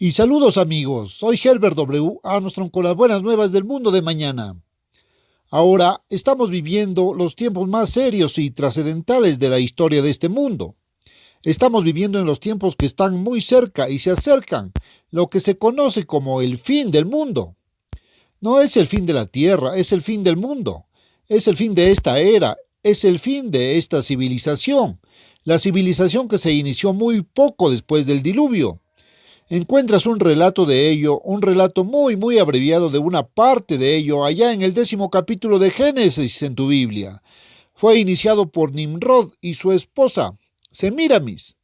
Y saludos amigos, soy Herbert W. Armstrong con las buenas nuevas del mundo de mañana. Ahora estamos viviendo los tiempos más serios y trascendentales de la historia de este mundo. Estamos viviendo en los tiempos que están muy cerca y se acercan, lo que se conoce como el fin del mundo. No es el fin de la tierra, es el fin del mundo. Es el fin de esta era, es el fin de esta civilización. La civilización que se inició muy poco después del diluvio. Encuentras un relato de ello, un relato muy abreviado de una parte de ello allá en el 10º capítulo de Génesis en tu Biblia. Fue iniciado por Nimrod y su esposa, Semíramis.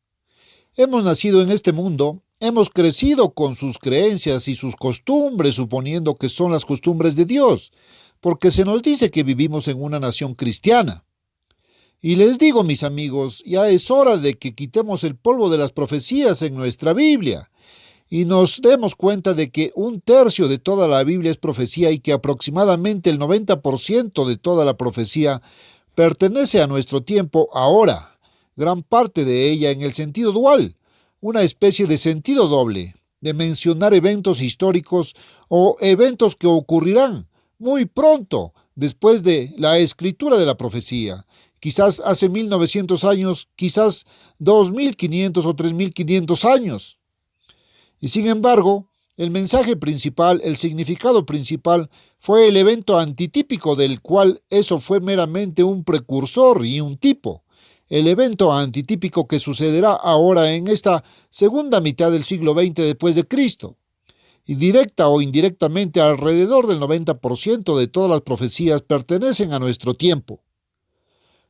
Hemos nacido en este mundo, hemos crecido con sus creencias y sus costumbres, suponiendo que son las costumbres de Dios, porque se nos dice que vivimos en una nación cristiana. Y les digo, mis amigos, ya es hora de que quitemos el polvo de las profecías en nuestra Biblia y nos demos cuenta de que 1/3 de toda la Biblia es profecía y que aproximadamente el 90% de toda la profecía pertenece a nuestro tiempo ahora, gran parte de ella en el sentido dual, una especie de sentido doble, de mencionar eventos históricos o eventos que ocurrirán muy pronto después de la escritura de la profecía, quizás hace 1900 años, quizás 2500 o 3500 años. Y sin embargo, el mensaje principal, el significado principal, fue el evento antitípico del cual eso fue meramente un precursor y un tipo. El evento antitípico que sucederá ahora en esta segunda mitad del siglo XX después de Cristo. Y directa o indirectamente, alrededor del 90% de todas las profecías pertenecen a nuestro tiempo.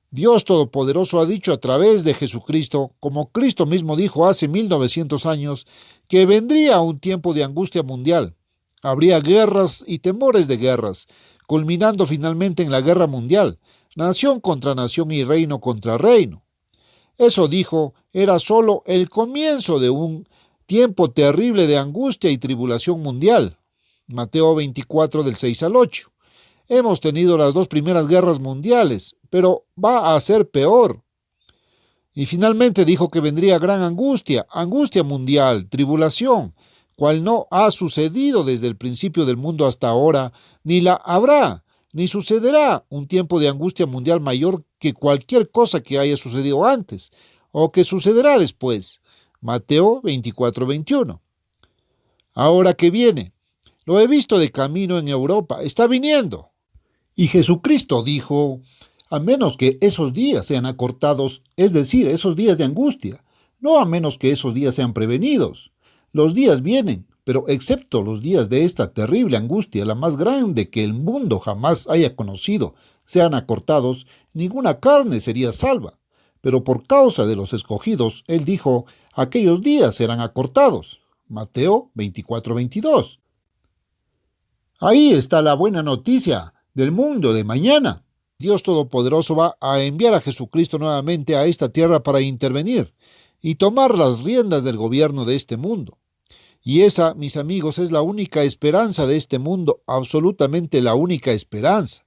Dios Todopoderoso ha dicho a través de Jesucristo, como Cristo mismo dijo hace 1900 años, que vendría un tiempo de angustia mundial. Habría guerras y temores de guerras, culminando finalmente en la guerra mundial, nación contra nación y reino contra reino. Eso dijo, era solo el comienzo de un tiempo terrible de angustia y tribulación mundial. Mateo 24 del 6 al 8. Hemos tenido las 2 primeras guerras mundiales, pero va a ser peor. Y finalmente dijo que vendría gran angustia, angustia mundial, tribulación, cual no ha sucedido desde el principio del mundo hasta ahora, ni la habrá, ni sucederá un tiempo de angustia mundial mayor que cualquier cosa que haya sucedido antes, o que sucederá después. Mateo 24:21. Ahora que viene, lo he visto de camino en Europa, está viniendo. Y Jesucristo dijo, a menos que esos días sean acortados, es decir, esos días de angustia, no a menos que esos días sean prevenidos. Los días vienen, pero excepto los días de esta terrible angustia, la más grande que el mundo jamás haya conocido, sean acortados, ninguna carne sería salva. Pero por causa de los escogidos, él dijo, aquellos días serán acortados. Mateo 24:22. Ahí está la buena noticia del mundo de mañana. Dios Todopoderoso va a enviar a Jesucristo nuevamente a esta tierra para intervenir y tomar las riendas del gobierno de este mundo. Y esa, mis amigos, es la única esperanza de este mundo, absolutamente la única esperanza.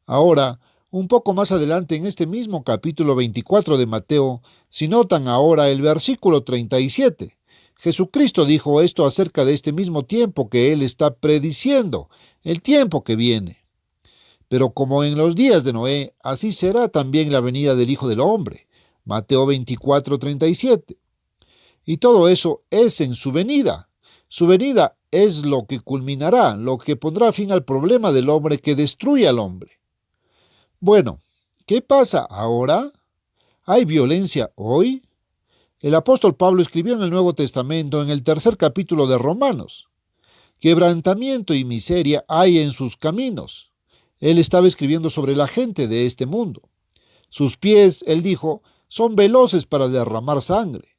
Ahora, un poco más adelante en este mismo capítulo 24 de Mateo, si notan ahora el versículo 37, Jesucristo dijo esto acerca de este mismo tiempo que Él está prediciendo, el tiempo que viene. Pero como en los días de Noé, así será también la venida del Hijo del Hombre. Mateo 24:37. Y todo eso es en su venida. Su venida es lo que culminará, lo que pondrá fin al problema del hombre que destruye al hombre. Bueno, ¿qué pasa ahora? ¿Hay violencia hoy? El apóstol Pablo escribió en el Nuevo Testamento, en el 3er capítulo de Romanos, quebrantamiento y miseria hay en sus caminos. Él estaba escribiendo sobre la gente de este mundo. Sus pies, él dijo, son veloces para derramar sangre.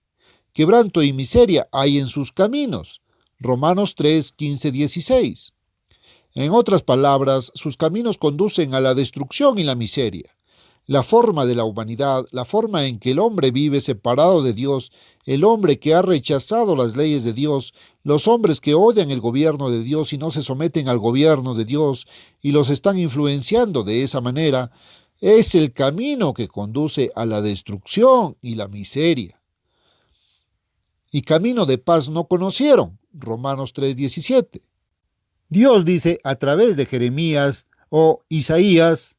Quebranto y miseria hay en sus caminos. Romanos 3, 15, 16. En otras palabras, sus caminos conducen a la destrucción y la miseria. La forma de la humanidad, la forma en que el hombre vive separado de Dios, el hombre que ha rechazado las leyes de Dios, los hombres que odian el gobierno de Dios y no se someten al gobierno de Dios y los están influenciando de esa manera, es el camino que conduce a la destrucción y la miseria. y camino de paz no conocieron. Romanos 3:17. Dios dice a través de Jeremías o Isaías: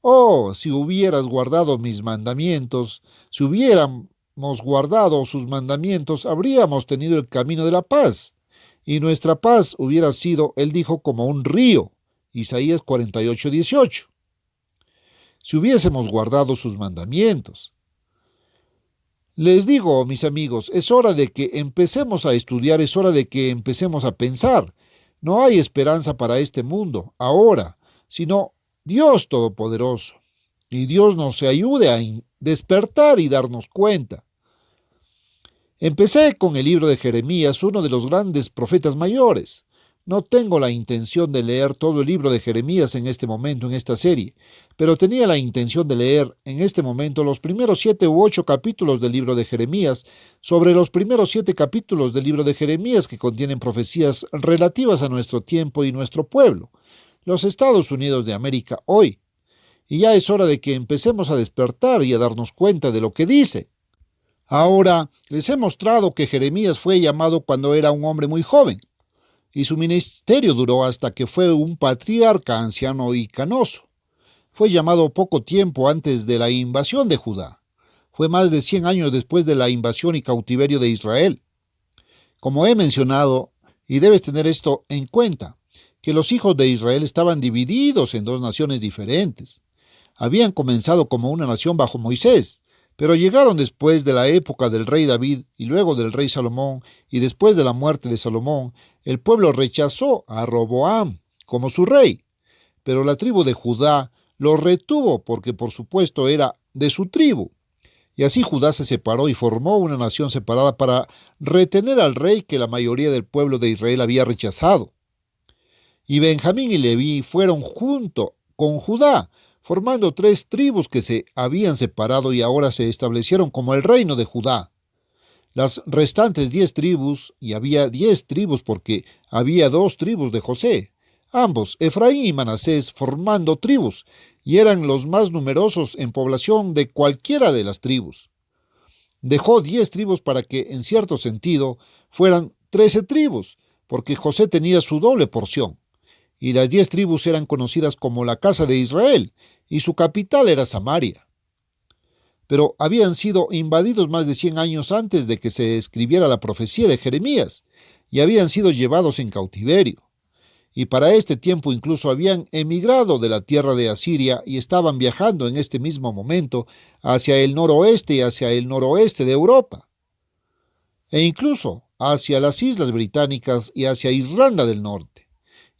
oh, si hubieras guardado mis mandamientos, si hubiéramos guardado sus mandamientos, habríamos tenido el camino de la paz, y nuestra paz hubiera sido, él dijo, como un río. Isaías 48:18. Si hubiésemos guardado sus mandamientos. Les digo, mis amigos, es hora de que empecemos a estudiar, es hora de que empecemos a pensar. No hay esperanza para este mundo ahora, sino Dios Todopoderoso. Y Dios nos ayude a despertar y darnos cuenta. Empecé con el libro de Jeremías, uno de los grandes profetas mayores. No tengo la intención de leer todo el libro de Jeremías en este momento, en esta serie, pero tenía la intención de leer en este momento los primeros 7 u 8 capítulos del libro de Jeremías, sobre los primeros 7 capítulos del libro de Jeremías que contienen profecías relativas a nuestro tiempo y nuestro pueblo, los Estados Unidos de América hoy. Y ya es hora de que empecemos a despertar y a darnos cuenta de lo que dice. Ahora, les he mostrado que Jeremías fue llamado cuando era un hombre muy joven, y su ministerio duró hasta que fue un patriarca anciano y canoso. Fue llamado poco tiempo antes de la invasión de Judá. Fue más de 100 años después de la invasión y cautiverio de Israel. Como he mencionado, y debes tener esto en cuenta, que los hijos de Israel estaban divididos en dos naciones diferentes. Habían comenzado como una nación bajo Moisés, pero llegaron después de la época del rey David y luego del rey Salomón, y después de la muerte de Salomón, el pueblo rechazó a Roboam como su rey. Pero la tribu de Judá lo retuvo porque por supuesto era de su tribu. Y así Judá se separó y formó una nación separada para retener al rey que la mayoría del pueblo de Israel había rechazado. Y Benjamín y Leví fueron junto con Judá, formando 3 tribus que se habían separado y ahora se establecieron como el reino de Judá. Las restantes 10 tribus, y había 10 tribus porque había 2 tribus de José, ambos, Efraín y Manasés, formando tribus, y eran los más numerosos en población de cualquiera de las tribus. Dejó 10 tribus para que, en cierto sentido, fueran 13 tribus, porque José tenía su doble porción. Y las 10 tribus eran conocidas como la casa de Israel, y su capital era Samaria. Pero habían sido invadidos más de 100 años antes de que se escribiera la profecía de Jeremías, y habían sido llevados en cautiverio. Y para este tiempo incluso habían emigrado de la tierra de Asiria y estaban viajando en este mismo momento hacia el noroeste y hacia el noroeste de Europa, e incluso hacia las Islas Británicas y hacia Irlanda del Norte.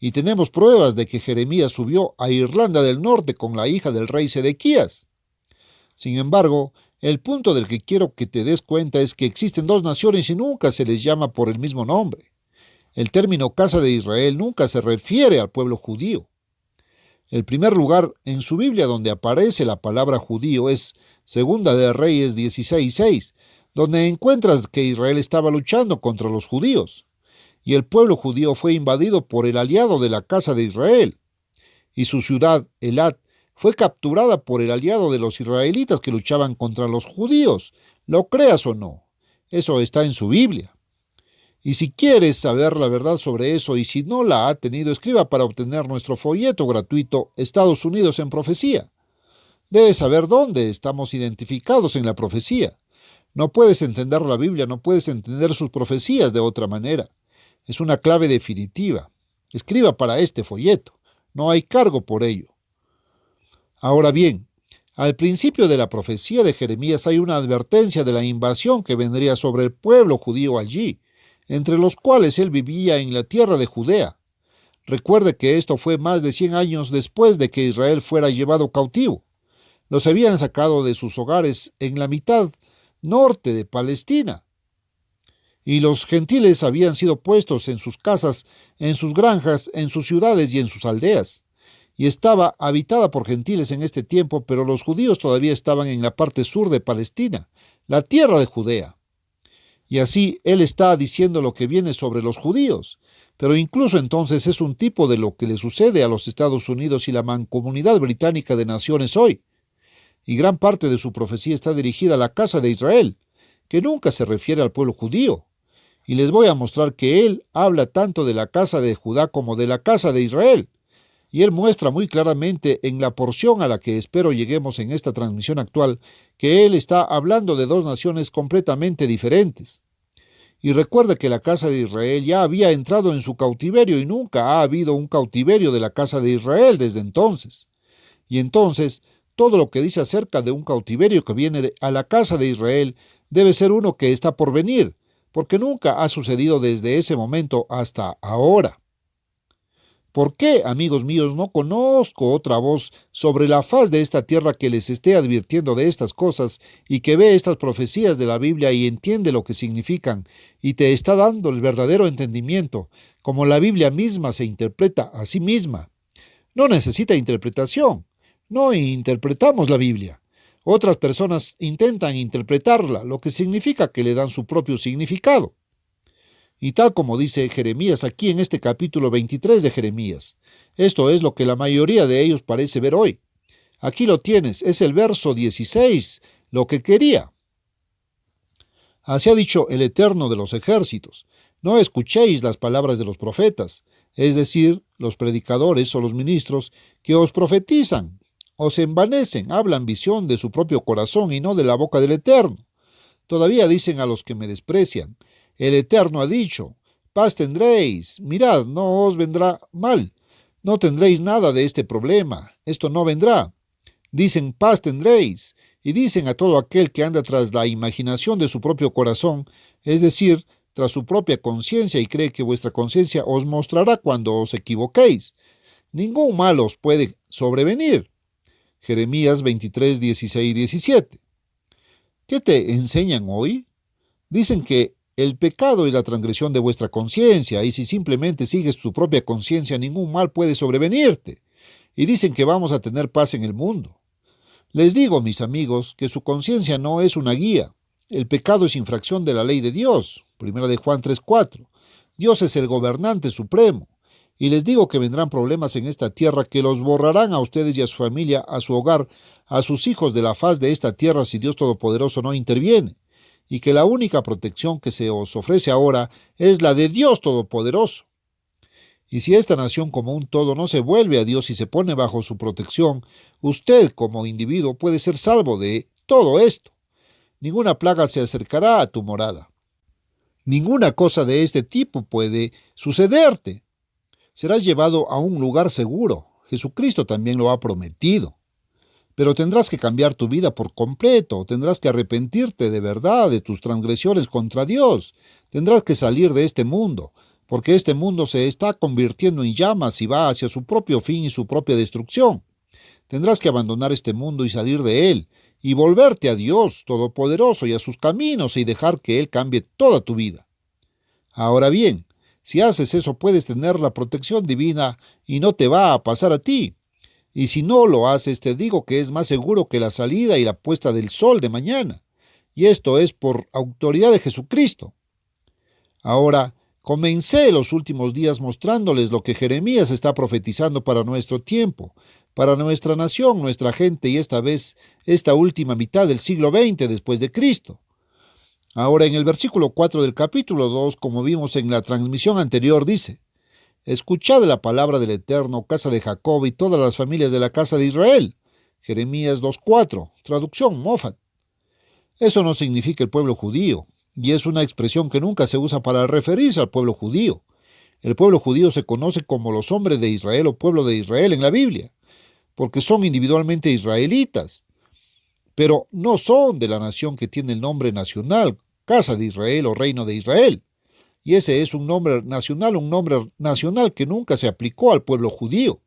Y tenemos pruebas de que Jeremías subió a Irlanda del Norte con la hija del rey Sedequías. Sin embargo, el punto del que quiero que te des cuenta es que existen 2 naciones y nunca se les llama por el mismo nombre. El término casa de Israel nunca se refiere al pueblo judío. El primer lugar en su Biblia donde aparece la palabra judío es Segunda de Reyes 16:6, donde encuentras que Israel estaba luchando contra los judíos. Y el pueblo judío fue invadido por el aliado de la casa de Israel, y su ciudad, Elat, fue capturada por el aliado de los israelitas que luchaban contra los judíos, lo creas o no. Eso está en su Biblia. Y si quieres saber la verdad sobre eso, y si no la ha tenido, escriba para obtener nuestro folleto gratuito Estados Unidos en Profecía. Debes saber dónde estamos identificados en la profecía. No puedes entender la Biblia, no puedes entender sus profecías de otra manera. Es una clave definitiva. Escriba para este folleto. No hay cargo por ello. Ahora bien, al principio de la profecía de Jeremías hay una advertencia de la invasión que vendría sobre el pueblo judío allí, entre los cuales él vivía en la tierra de Judea. Recuerde que esto fue más de 100 años después de que Israel fuera llevado cautivo. Los habían sacado de sus hogares en la mitad norte de Palestina. Y los gentiles habían sido puestos en sus casas, en sus granjas, en sus ciudades y en sus aldeas. Y estaba habitada por gentiles en este tiempo, pero los judíos todavía estaban en la parte sur de Palestina, la tierra de Judea. Y así él está diciendo lo que viene sobre los judíos, pero incluso entonces es un tipo de lo que le sucede a los Estados Unidos y la mancomunidad británica de naciones hoy. Y gran parte de su profecía está dirigida a la casa de Israel, que nunca se refiere al pueblo judío. y les voy a mostrar que él habla tanto de la casa de Judá como de la casa de Israel. Y él muestra muy claramente en la porción a la que espero lleguemos en esta transmisión actual que él está hablando de dos naciones completamente diferentes. Y recuerda que la casa de Israel ya había entrado en su cautiverio y nunca ha habido un cautiverio de la casa de Israel desde entonces. Y entonces, todo lo que dice acerca de un cautiverio que viene a la casa de Israel debe ser uno que está por venir, porque nunca ha sucedido desde ese momento hasta ahora. ¿Por qué, amigos míos, no conozco otra voz sobre la faz de esta tierra que les esté advirtiendo de estas cosas y que ve estas profecías de la Biblia y entiende lo que significan y te está dando el verdadero entendimiento, como la Biblia misma se interpreta a sí misma? No necesita interpretación. No interpretamos la Biblia. Otras personas intentan interpretarla, lo que significa que le dan su propio significado. Y tal como dice Jeremías aquí en este capítulo 23 de Jeremías, esto es lo que la mayoría de ellos parece ver hoy. Aquí lo tienes, es el verso 16, lo que quería. Así ha dicho el Eterno de los ejércitos: no escuchéis las palabras de los profetas, es decir, los predicadores o los ministros que os profetizan, os envanecen, hablan visión de su propio corazón y no de la boca del Eterno. Todavía dicen a los que me desprecian: el Eterno ha dicho, paz tendréis, mirad, no os vendrá mal, no tendréis nada de este problema, esto no vendrá. Dicen paz tendréis, y dicen a todo aquel que anda tras la imaginación de su propio corazón, es decir, tras su propia conciencia y cree que vuestra conciencia os mostrará cuando os equivoquéis. Ningún mal os puede sobrevenir. Jeremías 23, 16 y 17. ¿Qué te enseñan hoy? Dicen que el pecado es la transgresión de vuestra conciencia, y si simplemente sigues tu propia conciencia, ningún mal puede sobrevenirte. Y dicen que vamos a tener paz en el mundo. Les digo, mis amigos, que su conciencia no es una guía. El pecado es infracción de la ley de Dios. 1 de Juan 3:4. Dios es el gobernante supremo. Y les digo que vendrán problemas en esta tierra que los borrarán a ustedes y a su familia, a su hogar, a sus hijos de la faz de esta tierra si Dios Todopoderoso no interviene. Y que la única protección que se os ofrece ahora es la de Dios Todopoderoso. Y si esta nación como un todo no se vuelve a Dios y se pone bajo su protección, usted como individuo puede ser salvo de todo esto. Ninguna plaga se acercará a tu morada. Ninguna cosa de este tipo puede sucederte. Serás llevado a un lugar seguro. Jesucristo también lo ha prometido. Pero tendrás que cambiar tu vida por completo, tendrás que arrepentirte de verdad de tus transgresiones contra Dios, tendrás que salir de este mundo, porque este mundo se está convirtiendo en llamas y va hacia su propio fin y su propia destrucción. Tendrás que abandonar este mundo y salir de él, y volverte a Dios Todopoderoso y a sus caminos y dejar que Él cambie toda tu vida. Ahora bien, si haces eso puedes tener la protección divina y no te va a pasar a ti. Y si no lo haces, te digo que es más seguro que la salida y la puesta del sol de mañana. Y esto es por autoridad de Jesucristo. Ahora, comencé los últimos días mostrándoles lo que Jeremías está profetizando para nuestro tiempo, para nuestra nación, nuestra gente y esta vez, esta última mitad del siglo XX después de Cristo. Ahora en el versículo 4 del capítulo 2, como vimos en la transmisión anterior, dice: escuchad la palabra del Eterno, casa de Jacob y todas las familias de la casa de Israel. Jeremías 2:4, traducción Moffat. Eso no significa el pueblo judío, y es una expresión que nunca se usa para referirse al pueblo judío. El pueblo judío se conoce como los hombres de Israel o pueblo de Israel en la Biblia, porque son individualmente israelitas, pero no son de la nación que tiene el nombre nacional, casa de Israel o reino de Israel. Y ese es un nombre nacional que nunca se aplicó al pueblo judío.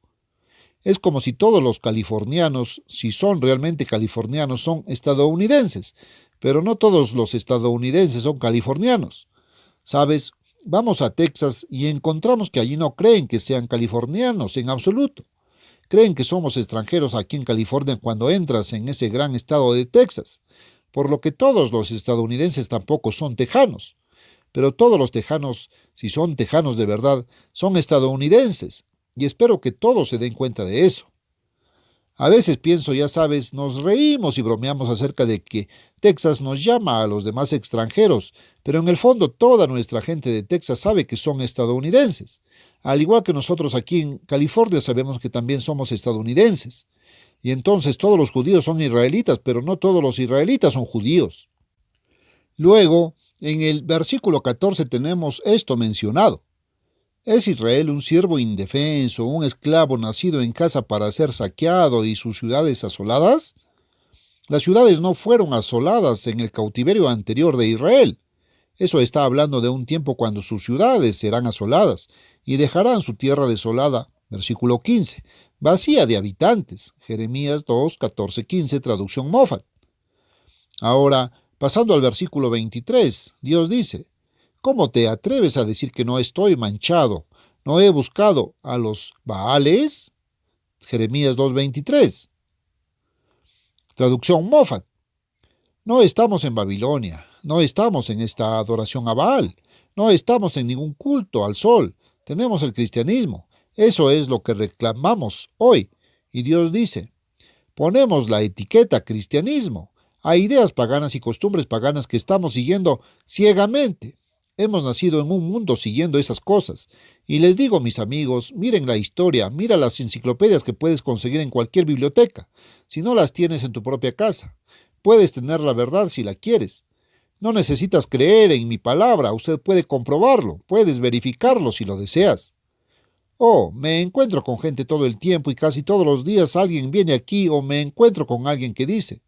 Es como si todos los californianos, si son realmente californianos, son estadounidenses, pero no todos los estadounidenses son californianos. ¿Sabes? Vamos a Texas y encontramos que allí no creen que sean californianos en absoluto. Creen que somos extranjeros aquí en California cuando entras en ese gran estado de Texas, por lo que todos los estadounidenses tampoco son tejanos. Pero todos los tejanos, si son tejanos de verdad, son estadounidenses, y espero que todos se den cuenta de eso. A veces pienso, ya sabes, nos reímos y bromeamos acerca de que Texas nos llama a los demás extranjeros, pero en el fondo toda nuestra gente de Texas sabe que son estadounidenses. Al igual que nosotros aquí en California sabemos que también somos estadounidenses. Y entonces todos los judíos son israelitas, pero no todos los israelitas son judíos. Luego, en el versículo 14 tenemos esto mencionado. ¿Es Israel un siervo indefenso, un esclavo nacido en casa para ser saqueado y sus ciudades asoladas? Las ciudades no fueron asoladas en el cautiverio anterior de Israel. Eso está hablando de un tiempo cuando sus ciudades serán asoladas y dejarán su tierra desolada, versículo 15, vacía de habitantes. Jeremías 2, 14, 15, traducción Moffat. Ahora, pasando al versículo 23, Dios dice, ¿cómo te atreves a decir que no estoy manchado? ¿No he buscado a los Baales? Jeremías 2:23. Traducción Moffat. No estamos en Babilonia, no estamos en esta adoración a Baal, no estamos en ningún culto al sol, tenemos el cristianismo. Eso es lo que reclamamos hoy. Y Dios dice, ponemos la etiqueta cristianismo a ideas paganas y costumbres paganas que estamos siguiendo ciegamente. Hemos nacido en un mundo siguiendo esas cosas. Y les digo, mis amigos, miren la historia, mira las enciclopedias que puedes conseguir en cualquier biblioteca, si no las tienes en tu propia casa. Puedes tener la verdad si la quieres. No necesitas creer en mi palabra, usted puede comprobarlo, puedes verificarlo si lo deseas. Oh, me encuentro con gente todo el tiempo y casi todos los días alguien viene aquí o me encuentro con alguien que dice,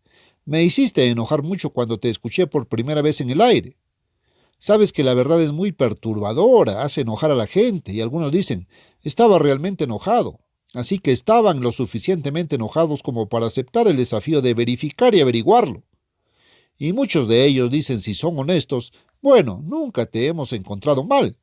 me hiciste enojar mucho cuando te escuché por primera vez en el aire. Sabes que la verdad es muy perturbadora, hace enojar a la gente y algunos dicen, estaba realmente enojado. Así que estaban lo suficientemente enojados como para aceptar el desafío de verificar y averiguarlo. Y muchos de ellos dicen, si son honestos, bueno, nunca te hemos encontrado mal.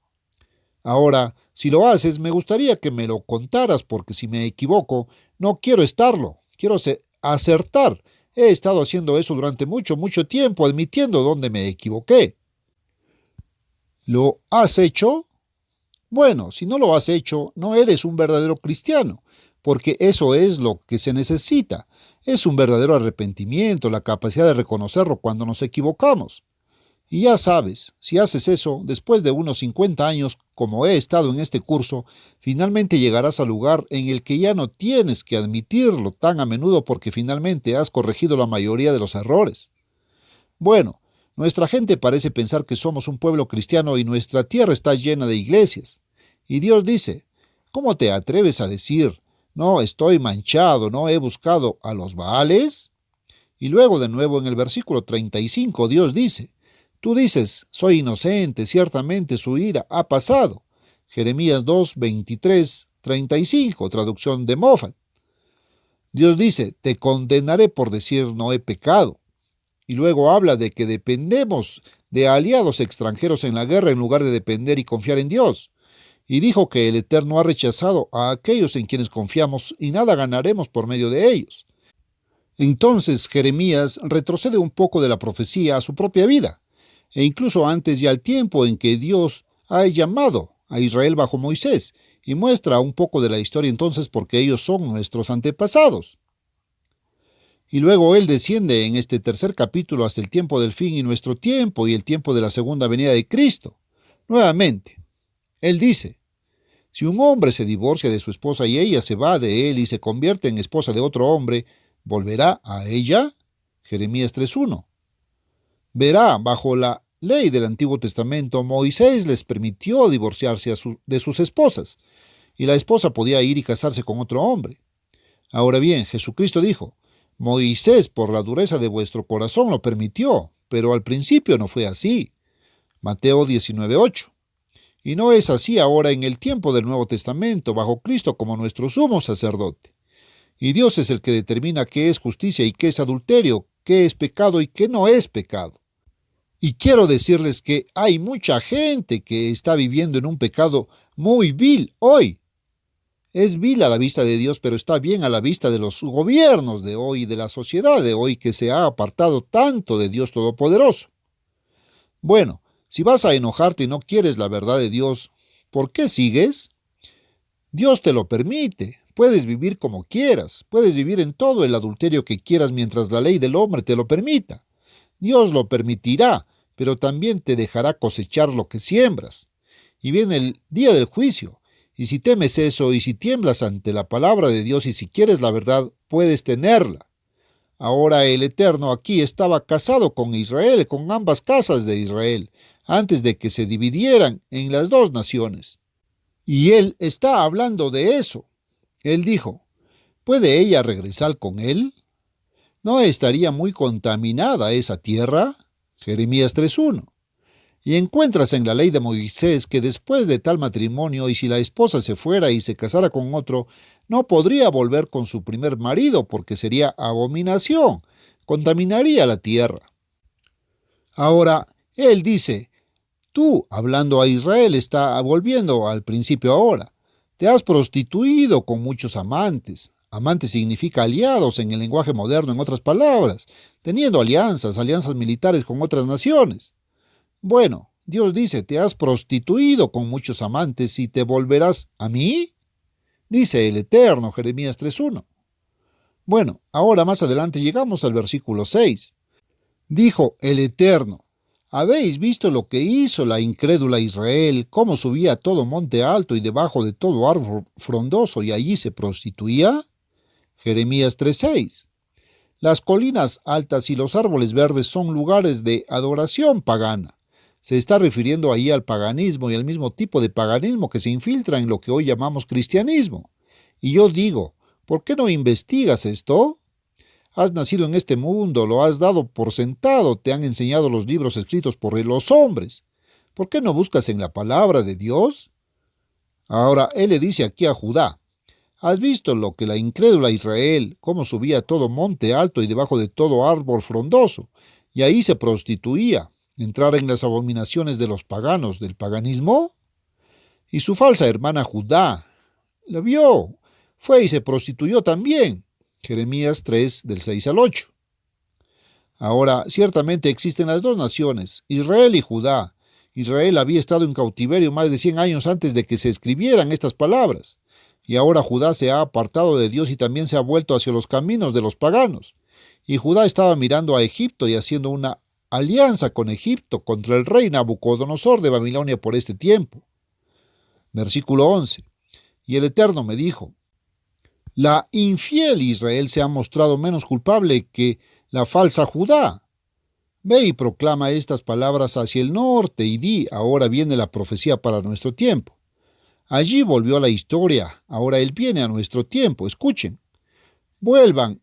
Ahora, si lo haces, me gustaría que me lo contaras porque si me equivoco, no quiero estarlo, quiero acertar. He estado haciendo eso durante mucho, mucho tiempo, admitiendo dónde me equivoqué. ¿Lo has hecho? Bueno, si no lo has hecho, no eres un verdadero cristiano, porque eso es lo que se necesita. Es un verdadero arrepentimiento, la capacidad de reconocerlo cuando nos equivocamos. Y ya sabes, si haces eso, después de unos 50 años, como he estado en este curso, finalmente llegarás al lugar en el que ya no tienes que admitirlo tan a menudo porque finalmente has corregido la mayoría de los errores. Bueno, nuestra gente parece pensar que somos un pueblo cristiano y nuestra tierra está llena de iglesias. Y Dios dice, ¿cómo te atreves a decir, no estoy manchado, no he buscado a los Baales? Y luego de nuevo en el versículo 35 Dios dice, tú dices, soy inocente, ciertamente su ira ha pasado. Jeremías 2, 23, 35, traducción de Moffat. Dios dice, te condenaré por decir no he pecado. Y luego habla de que dependemos de aliados extranjeros en la guerra en lugar de depender y confiar en Dios. Y dijo que el Eterno ha rechazado a aquellos en quienes confiamos y nada ganaremos por medio de ellos. Entonces Jeremías retrocede un poco de la profecía a su propia vida, e incluso antes y al tiempo en que Dios ha llamado a Israel bajo Moisés, y muestra un poco de la historia entonces porque ellos son nuestros antepasados. Y luego él desciende en este tercer capítulo hasta el tiempo del fin y nuestro tiempo y el tiempo de la segunda venida de Cristo. Nuevamente, él dice, si un hombre se divorcia de su esposa y ella se va de él y se convierte en esposa de otro hombre, ¿volverá a ella? Jeremías 3:1. Verá, bajo la ley del Antiguo Testamento, Moisés les permitió divorciarse de sus esposas, y la esposa podía ir y casarse con otro hombre. Ahora bien, Jesucristo dijo, Moisés por la dureza de vuestro corazón lo permitió, pero al principio no fue así. Mateo 19:8. Y no es así ahora en el tiempo del Nuevo Testamento, bajo Cristo como nuestro sumo sacerdote. Y Dios es el que determina qué es justicia y qué es adulterio, qué es pecado y qué no es pecado. Y quiero decirles que hay mucha gente que está viviendo en un pecado muy vil hoy. Es vil a la vista de Dios, pero está bien a la vista de los gobiernos de hoy y de la sociedad de hoy que se ha apartado tanto de Dios Todopoderoso. Bueno, si vas a enojarte y no quieres la verdad de Dios, ¿por qué sigues? Dios te lo permite, Puedes vivir como quieras, puedes vivir en todo el adulterio que quieras mientras la ley del hombre te lo permita. Dios lo permitirá, pero también te dejará cosechar lo que siembras. Y viene el día del juicio, y si temes eso, y si tiemblas ante la palabra de Dios, y si quieres la verdad, puedes tenerla. Ahora el Eterno aquí estaba casado con Israel, con ambas casas de Israel, antes de que se dividieran en las dos naciones. Y él está hablando de eso. Él dijo, ¿puede ella regresar con él? ¿No estaría muy contaminada esa tierra? Jeremías 3:1. Y encuentras en la ley de Moisés que después de tal matrimonio, y si la esposa se fuera y se casara con otro, no podría volver con su primer marido porque sería abominación, contaminaría la tierra. Ahora, él dice, tú, hablando a Israel, está volviendo al principio ahora. Te has prostituido con muchos amantes. Amantes significa aliados en el lenguaje moderno, en otras palabras, teniendo alianzas militares con otras naciones. Bueno, Dios dice, ¿te has prostituido con muchos amantes y te volverás a mí? Dice el Eterno, Jeremías 3:1. Bueno, ahora más adelante llegamos al versículo 6. Dijo el Eterno, ¿habéis visto lo que hizo la incrédula Israel, cómo subía a todo monte alto y debajo de todo árbol frondoso y allí se prostituía? Jeremías 3:6. Las colinas altas y los árboles verdes son lugares de adoración pagana. Se está refiriendo ahí al paganismo y al mismo tipo de paganismo que se infiltra en lo que hoy llamamos cristianismo. Y yo digo, ¿por qué no investigas esto? Has nacido en este mundo, lo has dado por sentado, te han enseñado los libros escritos por los hombres. ¿Por qué no buscas en la palabra de Dios? Ahora, él le dice aquí a Judá, ¿has visto lo que la incrédula Israel, cómo subía a todo monte alto y debajo de todo árbol frondoso, y ahí se prostituía, entrar en las abominaciones de los paganos, del paganismo? Y su falsa hermana Judá la vio, fue y se prostituyó también. Jeremías 3, del 6 al 8. Ahora, ciertamente existen las dos naciones, Israel y Judá. Israel había estado en cautiverio más de 100 años antes de que se escribieran estas palabras. Y ahora Judá se ha apartado de Dios y también se ha vuelto hacia los caminos de los paganos. Y Judá estaba mirando a Egipto y haciendo una alianza con Egipto contra el rey Nabucodonosor de Babilonia por este tiempo. Versículo 11. Y el Eterno me dijo, la infiel Israel se ha mostrado menos culpable que la falsa Judá. Ve y proclama estas palabras hacia el norte y di, ahora viene la profecía para nuestro tiempo. Allí volvió la historia, ahora él viene a nuestro tiempo. Escuchen, vuelvan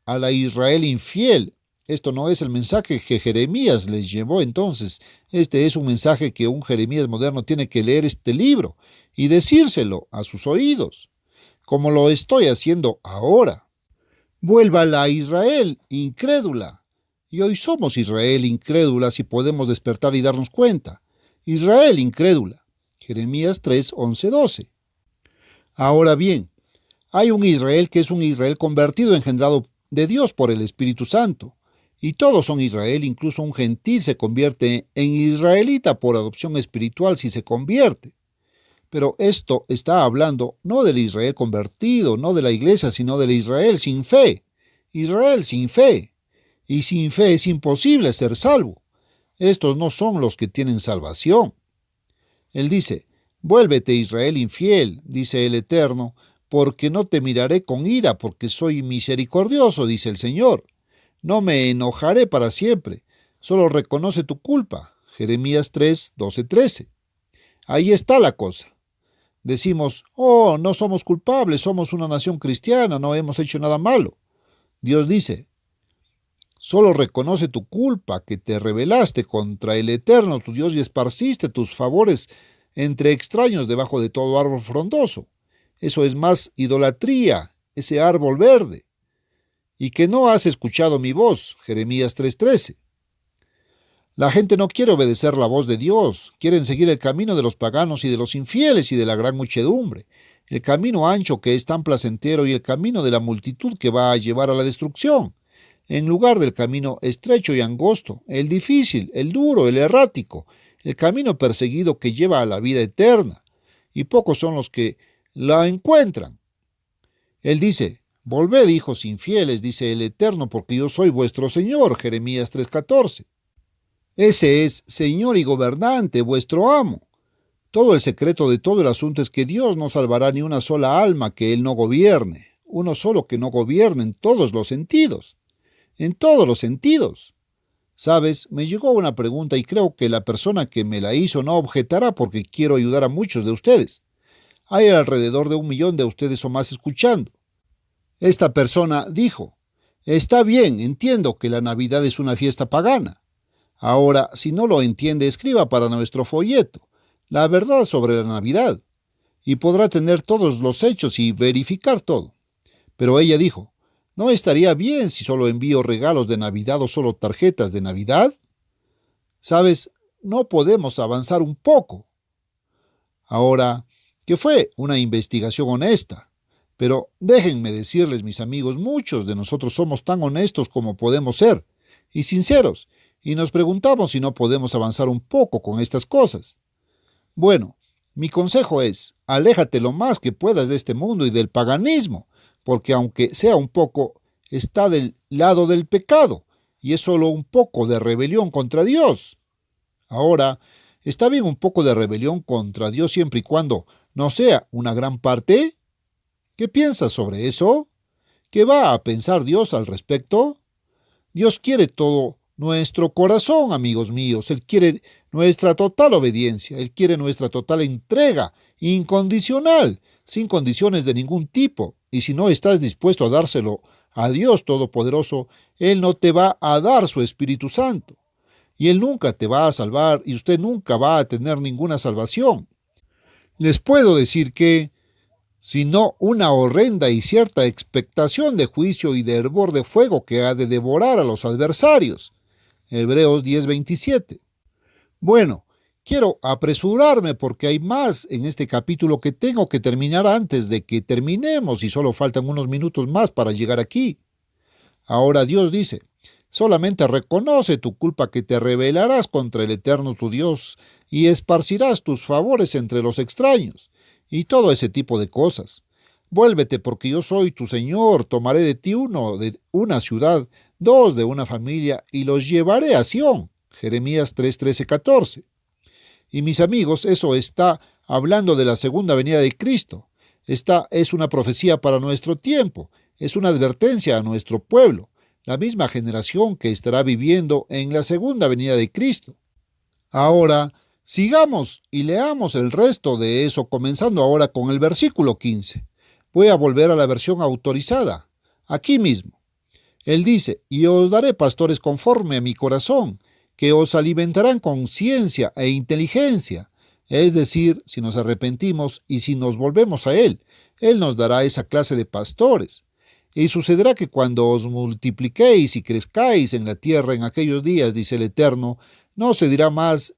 a la Israel infiel. Esto no es el mensaje que Jeremías les llevó entonces. Este es un mensaje que un Jeremías moderno tiene que leer este libro y decírselo a sus oídos, como lo estoy haciendo ahora. Vuelva a Israel incrédula. Y hoy somos Israel incrédula si podemos despertar y darnos cuenta. Israel incrédula. Jeremías 3, 11, 12. Ahora bien, hay un Israel que es un Israel convertido, engendrado de Dios por el Espíritu Santo. Y todos son Israel, incluso un gentil se convierte en israelita por adopción espiritual si se convierte. Pero esto está hablando no del Israel convertido, no de la iglesia, sino del Israel sin fe. Israel sin fe. Y sin fe es imposible ser salvo. Estos no son los que tienen salvación. Él dice, vuélvete Israel infiel, dice el Eterno, porque no te miraré con ira, porque soy misericordioso, dice el Señor. No me enojaré para siempre, solo reconoce tu culpa. Jeremías 3, 12, 13. Ahí está la cosa. Decimos, oh, no somos culpables, somos una nación cristiana, no hemos hecho nada malo. Dios dice, solo reconoce tu culpa, que te rebelaste contra el Eterno, tu Dios, y esparciste tus favores entre extraños debajo de todo árbol frondoso. Eso es más idolatría, ese árbol verde. Y que no has escuchado mi voz, Jeremías 3:13. La gente no quiere obedecer la voz de Dios, quieren seguir el camino de los paganos y de los infieles y de la gran muchedumbre, el camino ancho que es tan placentero y el camino de la multitud que va a llevar a la destrucción, en lugar del camino estrecho y angosto, el difícil, el duro, el errático, el camino perseguido que lleva a la vida eterna, y pocos son los que la encuentran. Él dice, volved, hijos infieles, dice el Eterno, porque yo soy vuestro Señor, Jeremías 3:14. Ese es Señor y gobernante, vuestro amo. Todo el secreto de todo el asunto es que Dios no salvará ni una sola alma que Él no gobierne, uno solo que no gobierne en todos los sentidos. En todos los sentidos. Sabes, me llegó una pregunta y creo que la persona que me la hizo no objetará porque quiero ayudar a muchos de ustedes. Hay alrededor de 1 millón de ustedes o más escuchando. Esta persona dijo, está bien, entiendo que la Navidad es una fiesta pagana. Ahora, si no lo entiende, escriba para nuestro folleto, la verdad sobre la Navidad, y podrá tener todos los hechos y verificar todo. Pero ella dijo, ¿no estaría bien si solo envío regalos de Navidad o solo tarjetas de Navidad? Sabes, no podemos avanzar un poco. Ahora, que fue una investigación honesta. Pero déjenme decirles, mis amigos, muchos de nosotros somos tan honestos como podemos ser, y sinceros, y nos preguntamos si no podemos avanzar un poco con estas cosas. Bueno, mi consejo es, aléjate lo más que puedas de este mundo y del paganismo, porque aunque sea un poco, está del lado del pecado, y es solo un poco de rebelión contra Dios. Ahora, ¿está bien un poco de rebelión contra Dios siempre y cuando no sea una gran parte? ¿Qué piensas sobre eso? ¿Qué va a pensar Dios al respecto? Dios quiere todo nuestro corazón, amigos míos. Él quiere nuestra total obediencia. Él quiere nuestra total entrega, incondicional, sin condiciones de ningún tipo. Y si no estás dispuesto a dárselo a Dios Todopoderoso, Él no te va a dar su Espíritu Santo. Y Él nunca te va a salvar y usted nunca va a tener ninguna salvación. Les puedo decir que, sino una horrenda y cierta expectación de juicio y de hervor de fuego que ha de devorar a los adversarios. Hebreos 10:27. Bueno, quiero apresurarme porque hay más en este capítulo que tengo que terminar antes de que terminemos y solo faltan unos minutos más para llegar aquí. Ahora Dios dice, solamente reconoce tu culpa que te rebelarás contra el Eterno tu Dios y esparcirás tus favores entre los extraños y todo ese tipo de cosas. Vuélvete porque yo soy tu Señor, tomaré de ti 1 de una ciudad, 2 de una familia y los llevaré a Sión. Jeremías 3:13-14. Y mis amigos, eso está hablando de la segunda venida de Cristo. Esta es una profecía para nuestro tiempo, es una advertencia a nuestro pueblo, la misma generación que estará viviendo en la segunda venida de Cristo. Ahora, sigamos y leamos el resto de eso, comenzando ahora con el versículo 15. Voy a volver a la versión autorizada, aquí mismo. Él dice, y os daré pastores conforme a mi corazón, que os alimentarán con ciencia e inteligencia. Es decir, si nos arrepentimos y si nos volvemos a Él nos dará esa clase de pastores. Y sucederá que cuando os multipliquéis y crezcáis en la tierra en aquellos días, dice el Eterno, no se dirá más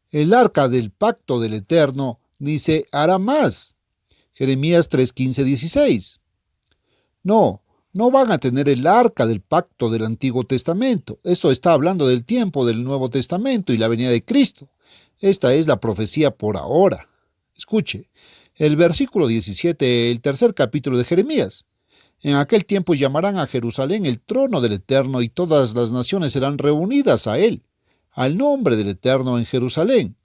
el arca del pacto del Eterno, ni se hará más. Jeremías 3:15-16. No van a tener el arca del pacto del Antiguo Testamento. Esto está hablando del tiempo del Nuevo Testamento y la venida de Cristo. Esta es la profecía por ahora. Escuche, el versículo 17, el tercer capítulo de Jeremías. En aquel tiempo llamarán a Jerusalén el trono del Eterno y todas las naciones serán reunidas a él, al nombre del Eterno en Jerusalén.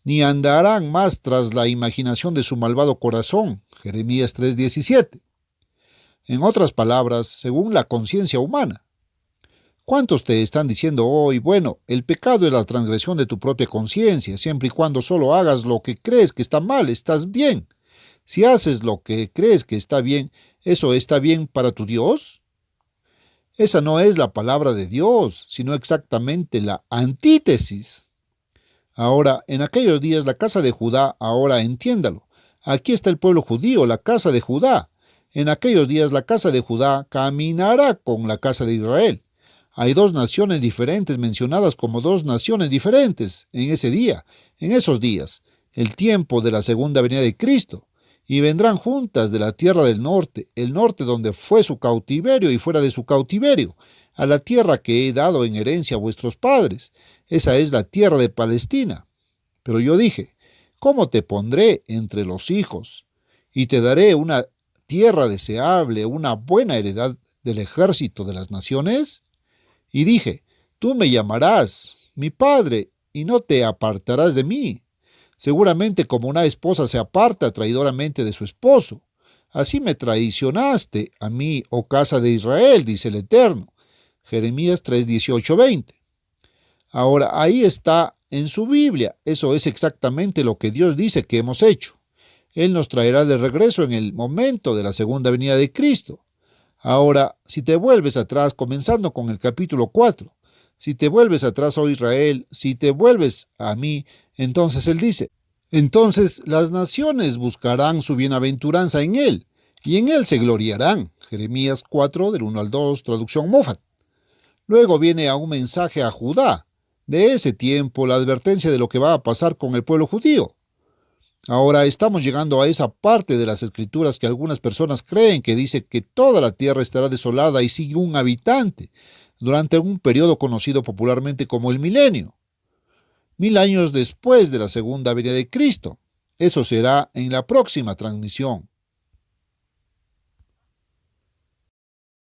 Ni andarán más tras la imaginación de su malvado corazón. Jeremías 3:17. En otras palabras, según la conciencia humana. ¿Cuántos te están diciendo hoy, bueno, el pecado es la transgresión de tu propia conciencia, siempre y cuando solo hagas lo que crees que está mal, estás bien? Si haces lo que crees que está bien, ¿eso está bien para tu Dios? Esa no es la palabra de Dios, sino exactamente la antítesis. Ahora, en aquellos días la casa de Judá, ahora entiéndalo, aquí está el pueblo judío, la casa de Judá. En aquellos días la casa de Judá caminará con la casa de Israel. Hay 2 naciones diferentes mencionadas como 2 naciones diferentes en ese día, en esos días, el tiempo de la segunda venida de Cristo. Y vendrán juntas de la tierra del norte, el norte donde fue su cautiverio y fuera de su cautiverio, a la tierra que he dado en herencia a vuestros padres. Esa es la tierra de Palestina. Pero yo dije, ¿cómo te pondré entre los hijos? Y te daré una tierra deseable, una buena heredad del ejército de las naciones? Y dije, tú me llamarás, mi padre, y no te apartarás de mí. Seguramente como una esposa se aparta traidoramente de su esposo. Así me traicionaste a mí, oh casa de Israel, dice el Eterno. Jeremías 3, 18, 20. Ahora, ahí está en su Biblia. Eso es exactamente lo que Dios dice que hemos hecho. Él nos traerá de regreso en el momento de la segunda venida de Cristo. Ahora, si te vuelves atrás, comenzando con el capítulo 4, si te vuelves atrás, oh Israel, si te vuelves a mí, entonces Él dice, entonces las naciones buscarán su bienaventuranza en Él, y en Él se gloriarán. Jeremías 4, del 1 al 2, traducción Moffat. Luego viene a un mensaje a Judá. De ese tiempo, la advertencia de lo que va a pasar con el pueblo judío. Ahora estamos llegando a esa parte de las escrituras que algunas personas creen que dice que toda la tierra estará desolada y sin un habitante durante un periodo conocido popularmente como el milenio. 1000 años después de la segunda venida de Cristo. Eso será en la próxima transmisión.